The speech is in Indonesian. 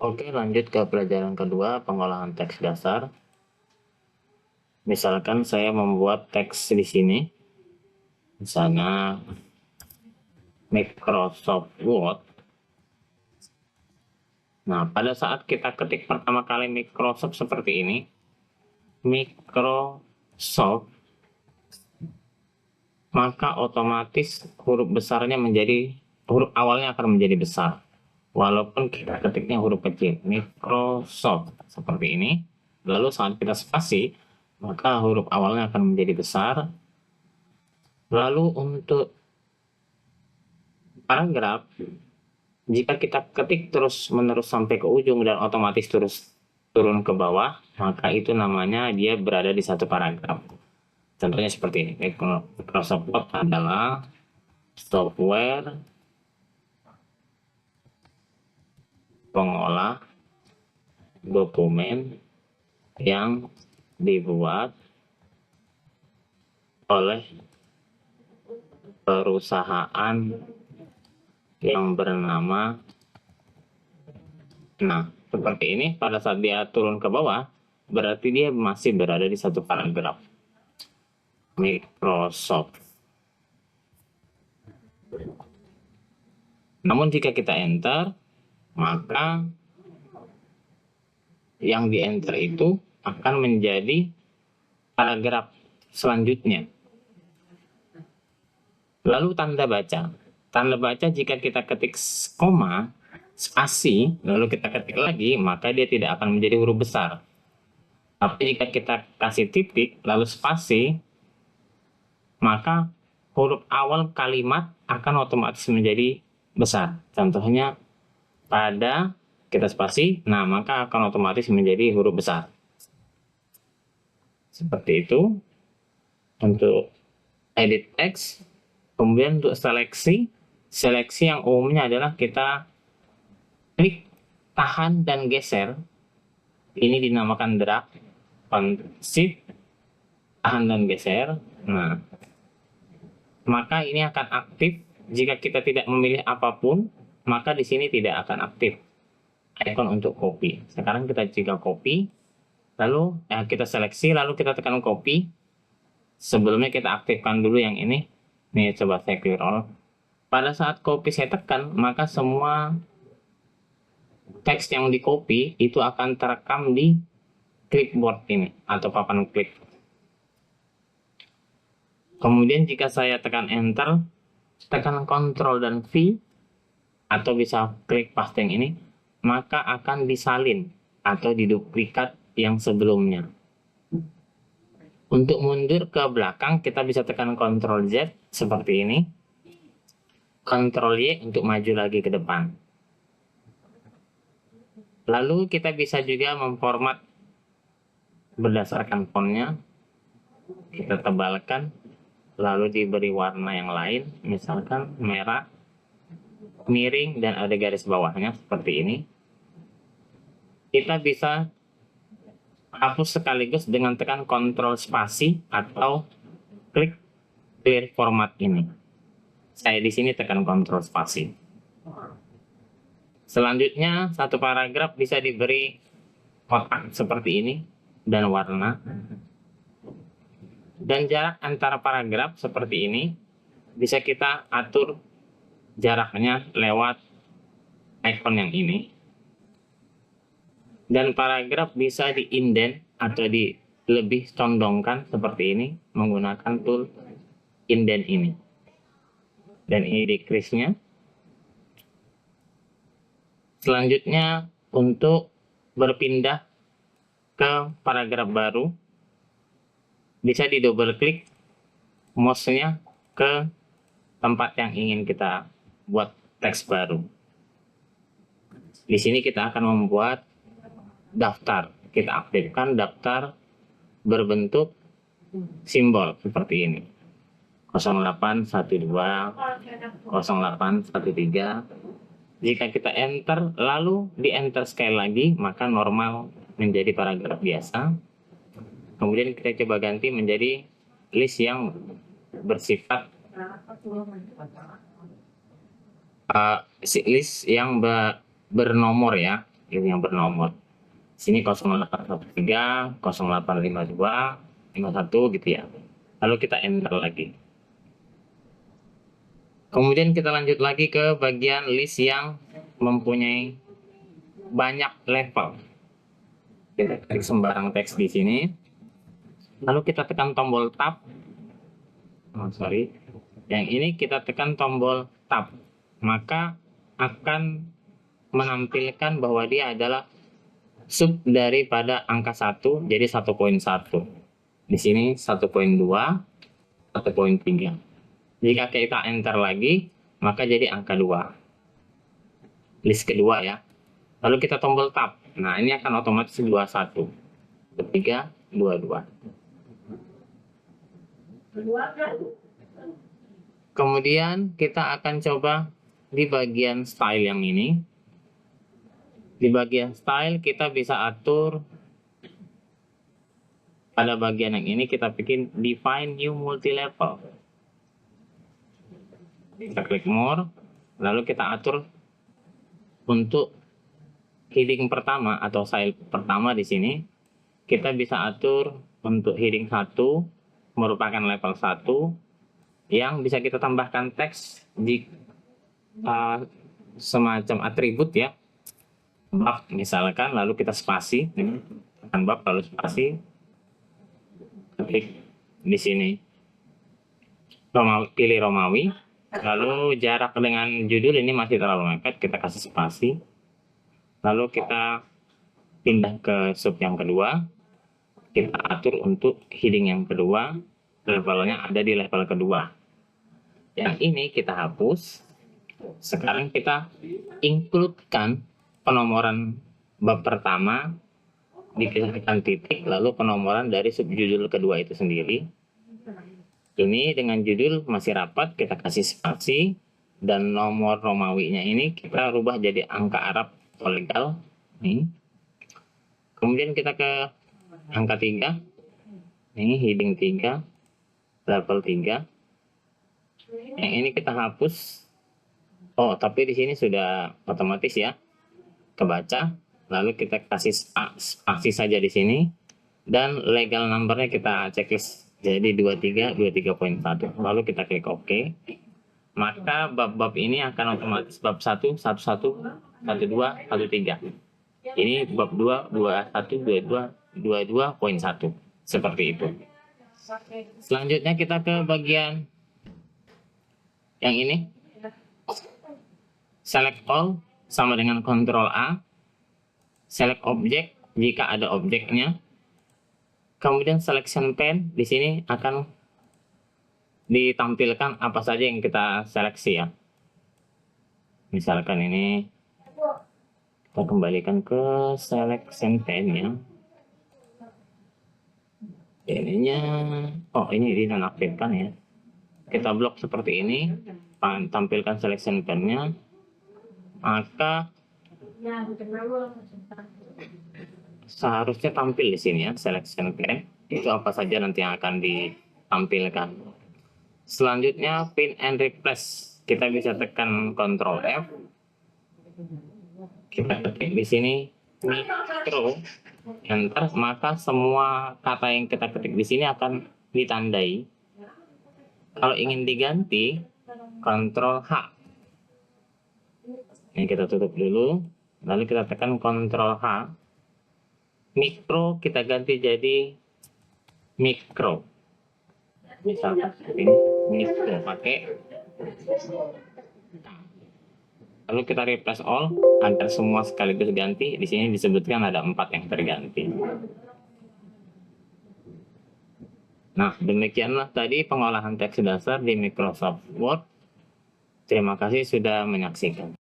Oke, lanjut ke pelajaran kedua, pengolahan teks dasar. Misalkan saya membuat teks di sini, misalnya Microsoft Word. Nah, pada saat kita ketik pertama kali Microsoft seperti ini, Microsoft, maka otomatis huruf besarnya huruf awalnya akan menjadi besar. Walaupun kita ketiknya huruf kecil, Microsoft seperti ini. Lalu saat kita spasi, maka huruf awalnya akan menjadi besar. Lalu untuk paragraf, jika kita ketik terus menerus sampai ke ujung dan otomatis terus turun ke bawah, maka itu namanya dia berada di satu paragraf. Contohnya seperti ini. Microsoft Word adalah software pengolah dokumen yang dibuat oleh perusahaan yang bernama. Nah, seperti ini pada saat dia turun ke bawah, berarti dia masih berada di satu paragraf. Microsoft. Namun jika kita enter, maka yang di enter itu akan menjadi paragraf selanjutnya. Lalu tanda baca. Tanda baca jika kita ketik koma, spasi, lalu kita ketik lagi, maka dia tidak akan menjadi huruf besar. Tapi jika kita kasih titik, lalu spasi, maka huruf awal kalimat akan otomatis menjadi besar. Contohnya pada kita spasi, nah maka akan otomatis menjadi huruf besar. Seperti itu untuk edit text. Kemudian untuk seleksi yang umumnya adalah kita klik, tahan, dan geser. Ini dinamakan drag, shift, tahan, dan geser. Nah, maka ini akan aktif. Jika kita tidak memilih apapun, maka di sini tidak akan aktif icon untuk copy. Sekarang kita jika copy, lalu kita seleksi, lalu kita tekan copy. Sebelumnya kita aktifkan dulu yang ini. Nih, coba saya clear all. Pada saat copy saya tekan, maka semua teks yang di copy itu akan terekam di clipboard ini atau papan klik. Kemudian jika saya tekan enter, tekan Ctrl dan V, atau bisa klik paste yang ini, maka akan disalin atau diduplikat yang sebelumnya. Untuk mundur ke belakang, kita bisa tekan Ctrl Z seperti ini. Ctrl Y untuk maju lagi ke depan. Lalu kita bisa juga memformat berdasarkan fontnya. Kita tebalkan, lalu diberi warna yang lain, misalkan merah, miring, dan ada garis bawahnya seperti ini. Kita bisa hapus sekaligus dengan tekan Ctrl spasi atau klik clear format ini. Saya di sini tekan Ctrl spasi. Selanjutnya satu paragraf bisa diberi kotak seperti ini dan warna. Dan jarak antara paragraf seperti ini bisa kita atur jaraknya lewat icon yang ini. Dan paragraf bisa di-indent atau lebih condongkan seperti ini menggunakan tool indent ini. Dan ini decrease-nya. Selanjutnya untuk berpindah ke paragraf baru, bisa di double klik mouse-nya ke tempat yang ingin kita buat teks baru. Di sini kita akan membuat daftar. Kita aktifkan daftar berbentuk simbol seperti ini. 0812 0813. Jika kita enter lalu di enter sekali lagi, maka normal menjadi paragraf biasa. Kemudian kita coba ganti menjadi list yang bersifat list yang bernomor ya. ini yang bernomor. Sini 0813, 0852, 51 gitu ya. Lalu kita enter lagi. Kemudian kita lanjut lagi ke bagian list yang mempunyai banyak level. Kita klik sembarang teks di sini. Lalu kita tekan tombol tab. Yang ini kita tekan tombol tab. Maka akan menampilkan bahwa dia adalah sub daripada angka 1, jadi 1.1. Di sini 1.2, 1.3. Jika kita enter lagi, maka jadi angka 2. List kedua ya. Lalu kita tombol tab. Nah, ini akan otomatis 21. Ketiga, 22. Kemudian kita akan coba di bagian style yang ini. Di bagian style kita bisa atur. Pada bagian yang ini kita bikin define new multi-level. Kita klik more, lalu kita atur untuk heading pertama atau style pertama di sini. Kita bisa atur untuk heading 1 merupakan level 1 yang bisa kita tambahkan teks di semacam atribut ya. Bab misalkan, lalu kita spasi, tekan bab lalu spasi, klik di sini Romawi, pilih Romawi, lalu jarak dengan judul ini masih terlalu mepet, kita kasih spasi, lalu kita pindah ke sub yang kedua, kita atur untuk heading yang kedua, levelnya ada di level kedua. Yang ini kita hapus. Sekarang kita include-kan penomoran bab pertama, dipisahkan titik, lalu penomoran dari subjudul kedua itu sendiri. Ini dengan judul masih rapat, kita kasih spasi, dan nomor Romawinya ini kita rubah jadi angka Arab legal. Kemudian kita ke angka 3, ini heading 3, level 3. Yang ini kita hapus. Oh, tapi di sini sudah otomatis ya kebaca, lalu kita kasih spasi saja di sini, dan legal numbernya kita checklist jadi 23, 23.1, lalu kita klik OK. Maka bab-bab ini akan otomatis bab 1, 11, 12, 13. Ini bab 2, 21, 22, 22.1, seperti itu. Selanjutnya kita ke bagian yang ini, select all sama dengan Ctrl A, select object jika ada objeknya, kemudian selection pane. Di sini akan ditampilkan apa saja yang kita seleksi ya. Misalkan ini kita kembalikan ke selection pane ya. Ininya, oh ini dinonaktifkan ya. Kita blok seperti ini, tampilkan selection pane-nya. Maka seharusnya tampil di sini ya, selection pane. Itu apa saja nanti yang akan ditampilkan. Selanjutnya pin and replace. Kita bisa tekan Ctrl F. Kita ketik di sini mikro, enter, maka semua kata yang kita ketik di sini akan ditandai. Kalau ingin diganti, Ctrl H. Ini kita tutup dulu, lalu kita tekan Ctrl H. Mikro kita ganti jadi mikro. Misalkan ini mikro pakai. Lalu kita replace all agar semua sekaligus ganti. Di sini disebutkan ada 4 yang terganti. Nah, demikianlah tadi pengolahan teks dasar di Microsoft Word. Terima kasih sudah menyaksikan.